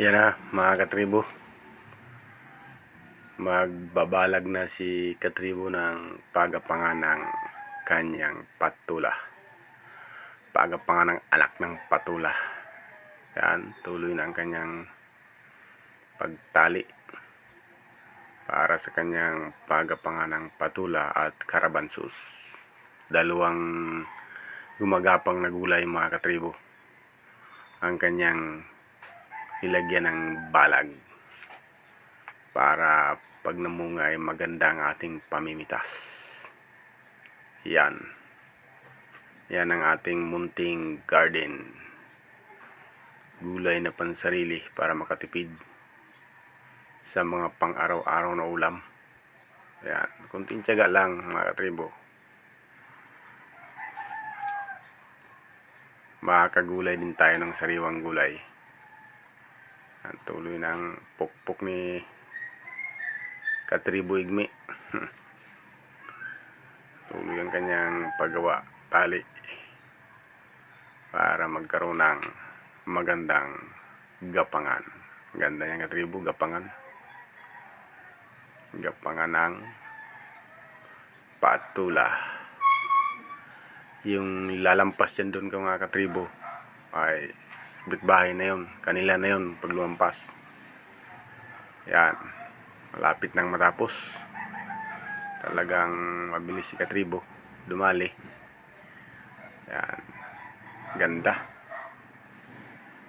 Yan na mga katribo, magbabalag na si katribo ng pagapangan ng kanyang patula, pagapangan ng anak ng patula. Yan, tuloy na ang kanyang pagtali para sa kanyang pagapangan ng patula at karabansus. Dalawang gumagapang na gulay mga katribo ang kanyang ilagyan ng balag para pag namunga ay maganda ang ating pamimitas. Yan ang ating munting garden, gulay na pansarili para makatipid sa mga pang araw-araw na ulam. Yan, kunting tiyaga lang mga katribo, makakagulay din tayo ng sariwang gulay. Ang tuloy ng pukpok ni katribo Igmi. Tuloy ang kanyang paggawa tali para magkaroon ng magandang gapangan. Ganda yung katribo, gapangan ng patula. Yung lalampas yan doon ka mga katribo ay bitbahay na yun, kanila na yun pag lumampas. Yan, malapit nang matapos. Talagang mabilis si katribo dumali. Yan, ganda,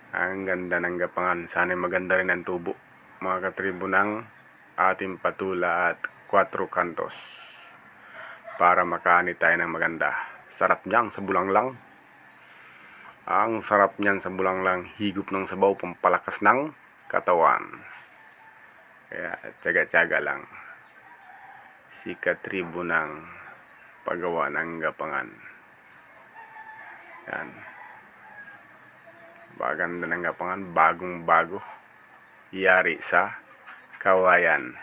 ang ganda ng gapangan. Sana maganda rin ang tubo mga katribo ng ating patula at 4 kantos para makaani tayo ng maganda. Sarap niyang sa bulanglang. Ang sarap niyan sa bulanglang, higop ng sabaw, pampalakas ng katawan. Kaya tiyaga-tiyaga lang si katribo ng paggawa ng gapangan. Yan, baganda ng gapangan, bagong bago, yari sa kawayan.